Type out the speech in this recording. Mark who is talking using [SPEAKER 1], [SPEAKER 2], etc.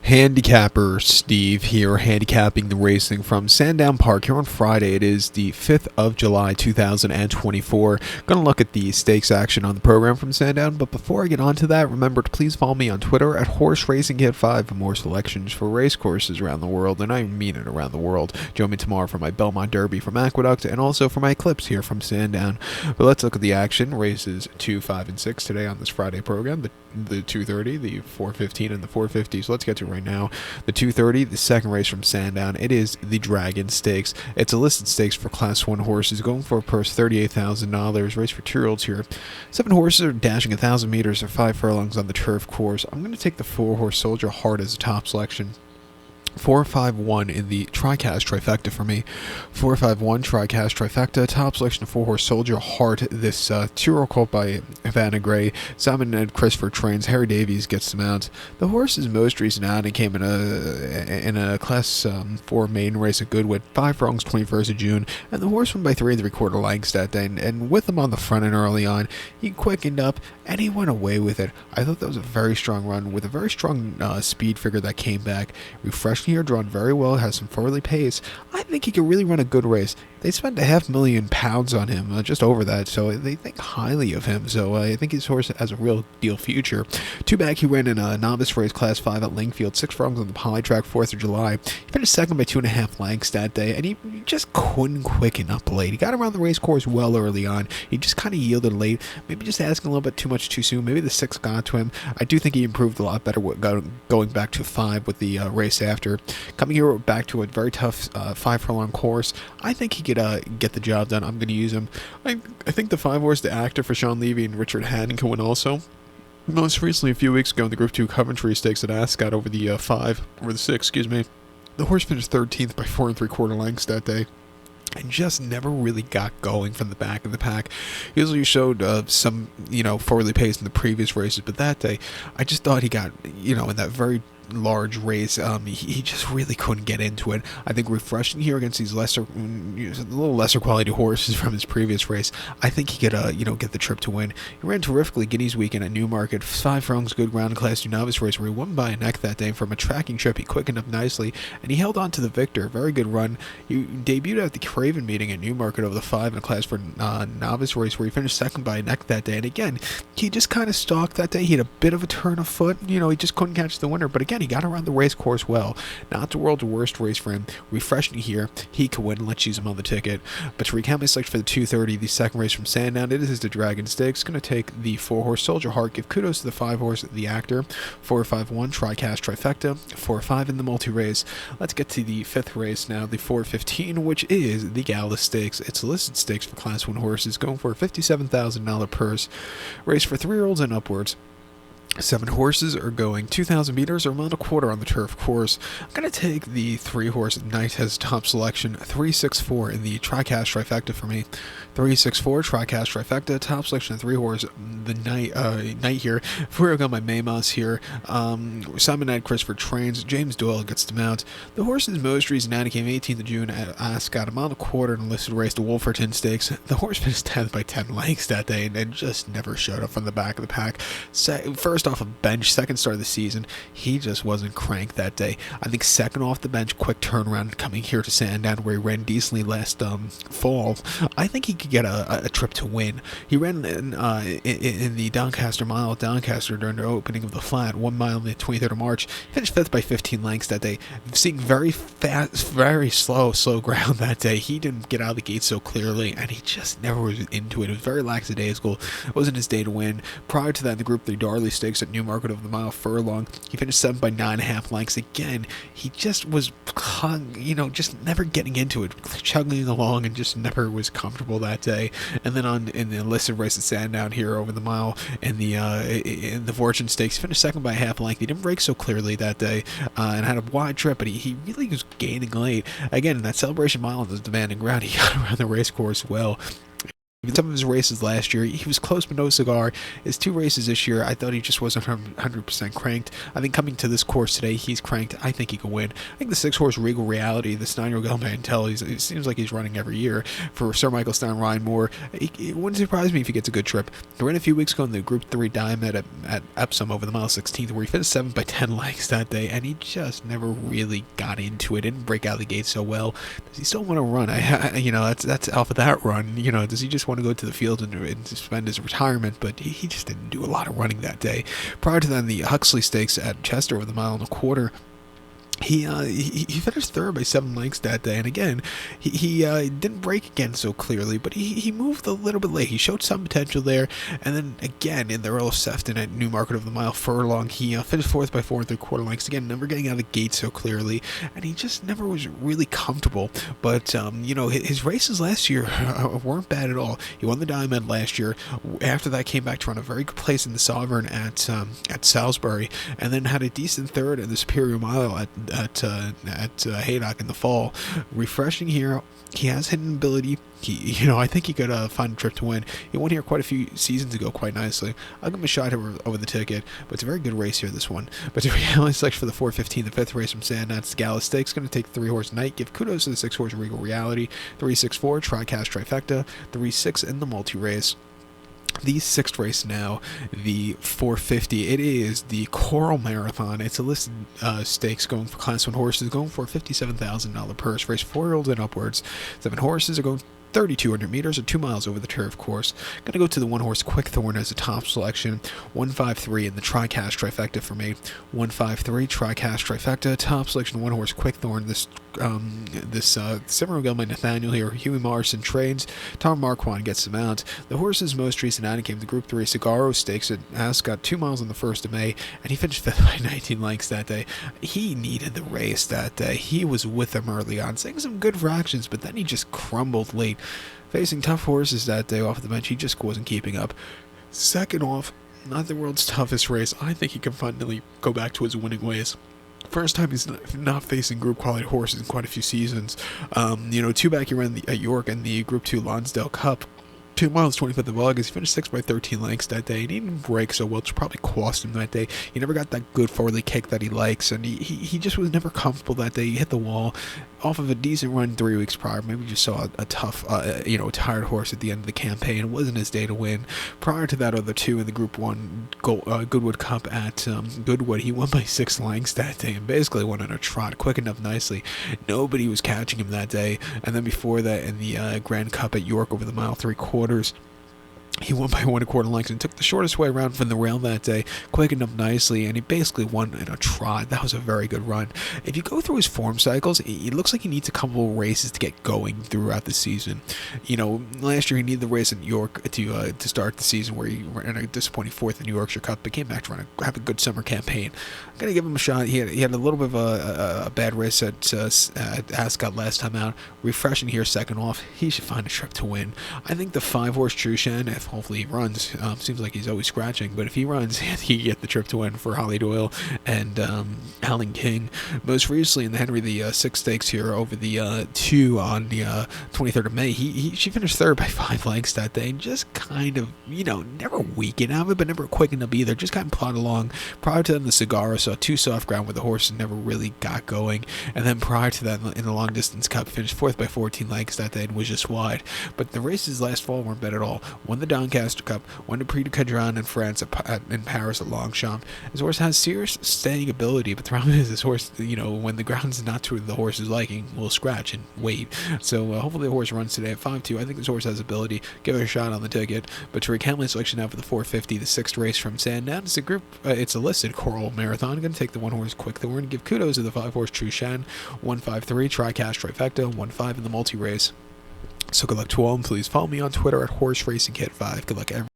[SPEAKER 1] Handicapper Steve here, handicapping the racing from Sandown Park here on Friday. It is the 5th of July 2024. Gonna look at the stakes action on the program from Sandown, but before I get on to that, remember to please follow me on Twitter at Horse Racing Kid 5 for more selections for race courses around the world, and I mean it, around the world. Join me tomorrow for my Belmont Derby from Aqueduct and also for my Eclipse here from Sandown. But let's look at the action. Races 2, 5, and 6 today on this Friday program. The 230, the 415, and the 450. So let's get to it right now. The 230, the second race from Sandown. It is the Dragon Stakes. It's a listed stakes for Class 1 horses, going for a purse $38,000. Race for 2-year-olds here. 7 horses are dashing 1,000 meters or 5 furlongs on the turf course. I'm going to take the 4-horse Soldier Heart as a top selection. 4-5-1 in the TriCast trifecta for me. 4-5-1 TriCast trifecta. Top selection of 4-horse Soldier Heart. This 2-year-old colt by Vanna Gray. Simon and Christopher trains. Harry Davies gets them out. The horse's most recent outing came in a Class 4 maiden race at Goodwood. 5 furlongs, 21st of June. And the horse won by 3 3/4 lengths that day. And with him on the front end early on, he quickened up and he went away with it. I thought that was a very strong run with a very strong speed figure that came back. Refreshed here, drawn very well, has some forwardly pace. I think he can really run a good race. They spent £500,000 on him, just over that, so they think highly of him. So I think his horse has a real deal future. 2 back, he ran in a novice race, Class 5 at Lingfield, 6 furlongs on the poly track, 4th of July. He finished second by 2.5 lengths that day, and he just couldn't quicken up late. He got around the race course well early on. He just kind of yielded late, maybe just asking a little bit too much too soon. Maybe the 6 got to him. I do think he improved a lot better going back to 5 with the race after. Coming here back to a very tough 5 furlong course, I think he could get the job done. I'm going to use him. I think the 5-horse, the actor for Sean Levy and Richard Haddon can win also. Most recently, a few weeks ago in the Group 2 Coventry Stakes at Ascot over the 6, excuse me. The horse finished 13th by 4 3/4 lengths that day, and just never really got going from the back of the pack. He usually showed some, forwardly pace in the previous races, but that day, I just thought he got, in that very large race, he just really couldn't get into it. I think refreshing here against these a little lesser quality horses from his previous race, I think he could get the trip to win. He ran terrifically Guineas weekend at Newmarket, 5 furlongs, good ground Class 2 novice race where he won by a neck that day. From a tracking trip, he quickened up nicely and he held on to the victor. Very good run. He debuted at the Craven meeting at Newmarket over the 5 in a Class 4 novice race where he finished second by a neck that day. And again, he just kind of stalked that day. He had a bit of a turn of foot. He just couldn't catch the winner. But again, he got around the race course well. Not the world's worst race for him. Refreshing here, he could win. Let's use him on the ticket. But to recount my selection for the 230, the second race from Sandown, it is the Dragon Stakes. Going to take the 4-horse Soldier Heart. Give kudos to the 5-horse, the actor. 4-5-1 TriCast trifecta. 4-5 in the multi-race. Let's get to the 5th race now, the 415, which is the Gala Stakes. It's a listed stakes for Class 1 horses, going for a $57,000 purse. Race for 3-year-olds and upwards. 7 horses are going 2,000 meters or a mile and a quarter on the turf course. I'm going to take the 3-horse Knight as top selection. 3-6-4 in the TriCast trifecta for me. 3-6-4 TriCast trifecta. Top selection of 3-horse, the Knight here. 4 got my Mamos here. Simon and Christopher trains. James Doyle gets them out. The horse's most recent outing came 18th of June at Ascot, a mile and a quarter in a listed race, the Wolferton Stakes. The horse finished 10th by 10 lengths that day and just never showed up from the back of the pack. First off a bench, second start of the season, he just wasn't cranked that day. I think second off the bench, quick turnaround coming here to Sandown where he ran decently last fall. I think he could get a trip to win. He ran in the Doncaster Mile at Doncaster during the opening of the flat, 1 mile on the 23rd of March. He finished 5th by 15 lengths that day. Seeing very fast, very slow ground that day. He didn't get out of the gate so clearly, and he just never was into it. It was very lackadaisical. It wasn't his day to win. Prior to that, in the Group 3 Darley Stakes at Newmarket over the mile furlong, he finished 7th by 9.5 lengths. Again, he just was just never getting into it, chugging along, and just never was comfortable that day. And then in the listed race at Sandown here over the mile in the Fortune Stakes, he finished second by a half length. He didn't break so clearly that day and had a wide trip, but he really was gaining late. Again, in that Celebration Mile on the demanding ground, he got around the race course well. Some of his races last year, he was close but no cigar. His 2 races this year, I thought he just wasn't 100% cranked. I think coming to this course today, he's cranked. I think he can win. I think the 6-horse Regal Reality, this 9-year-old Gala it seems like he's running every year for Sir Michael Stein, Ryan Moore. It wouldn't surprise me if he gets a good trip. He ran a few weeks ago in the Group 3 Diamond at Epsom over the mile 16th, where he finished 7th by 10 lengths that day, and he just never really got into it. Didn't break out of the gate so well. Does he still want to run? That's off of that run. Does he just want to go to the field and spend his retirement? But he just didn't do a lot of running that day. Prior to that, the Huxley Stakes at Chester over the 1.25 miles, he finished 3rd by 7 lengths that day, and again, he didn't break again so clearly, but he moved a little bit late. He showed some potential there, and then again in the Earl of Sefton at Newmarket of the mile furlong, he finished 4th by 4 3/4 lengths. Again, never getting out of the gate so clearly, and he just never was really comfortable. But his races last year weren't bad at all. He won the Diamond last year. After that, came back to run a very good place in the Sovereign at Salisbury, and then had a decent 3rd in the Superior Mile at Haydock in the fall. Refreshing here. He has hidden ability. I think he could find a trip to win. He won here quite a few seasons ago quite nicely. I'll give him a shot over the ticket, but it's a very good race here, this one. But the reality selection for the 4:15, the 5th race from Sandown, that's the Gala Stakes. Going to take 3-horse Knight. Give kudos to the 6-horse Regal Reality. 3-6-4, Tricast Trifecta. 3-6 in the multi-race. The 6th race now, the 450. It is the Coral Marathon. It's a listed stakes going for Class 1 horses, going for a $57,000 purse. Race 4-year-olds and upwards. 7 horses are going 3,200 meters or 2 miles over the turf course. Going to go to the 1-horse Quickthorn as a top selection. 153 in the Tricast Trifecta for me. 153 Tricast Trifecta. Top selection 1-horse Quickthorn. This Cimarron Gilman Nathaniel here. Huey Morrison trains. Tom Marquand gets the mount. The horse's most recent outing came the Group 3 Cigarro Stakes at Ascot, 2 miles on the 1st of May, and he finished 5th by 19 lengths that day. He needed the race that day. He was with them early on, saying some good fractions, but then he just crumbled late. Facing tough horses that day off the bench, he just wasn't keeping up. Second off, not the world's toughest race. I think he can finally go back to his winning ways. First time he's not facing group quality horses in quite a few seasons. 2 back he ran at York and the Group 2 Lonsdale Cup. 2 miles, 25th of August. He finished 6th by 13 lengths that day, and he didn't break so well, which probably cost him that day. He never got that good forward kick that he likes, and he just was never comfortable that day. He hit the wall off of a decent run 3 weeks prior. Maybe just saw a tough, tired horse at the end of the campaign. It wasn't his day to win. Prior to that, other 2 in the Group 1 Goodwood Cup at Goodwood, he won by 6 lengths that day and basically went on a trot, quick enough nicely. Nobody was catching him that day. And then before that, in the Grand Cup at York over the mile 3/4, he won by 1 1/4 lengths and took the shortest way around from the rail that day, quickened up nicely, and he basically won in a trot. That was a very good run. If you go through his form cycles, it looks like he needs a couple of races to get going throughout the season. Last year he needed the race in New York to start the season, where he ran a disappointing 4th in the New Yorkshire Cup, but came back to have a good summer campaign. I'm going to give him a shot. He had a little bit of a bad race at Ascot last time out. Refreshing here, second off. He should find a trip to win. I think the 5-horse Trushan, if hopefully he runs, seems like he's always scratching, but if he runs, he get the trip to win for Holly Doyle and Howling King. Most recently in the Henry the 6 Stakes here over the 2 on the 23rd of May, she finished 3rd by 5 lengths that day, and just kind of, never weakened out of it, but never quickened up either, just kind of plodded along. Prior to that, the Cigar saw 2 soft ground where the horse never really got going, and then prior to that, in the Long Distance Cup, finished 4th by 14 lengths that day and was just wide. But the races last fall weren't bad at all. Won the Doncaster Cup, won the Prix de Cadran in France in Paris at Longchamp. His horse has serious staying ability, but the problem is this horse, when the ground's not to the horse's liking, will scratch and wait. So hopefully the horse runs today at 5-2. I think this horse has ability. Give it a shot on the ticket. But to recount my selection now for the 450, the 6th race from Sandown, it's a listed Coral Marathon. I'm going to take the 1-horse Quickthorn. Give kudos to the 5-horse Trushan. 153 Tricast Trifecta. 1-5 in the multi-race. So good luck to all, and please follow me on Twitter at HorseRacingKid5. Good luck, everyone.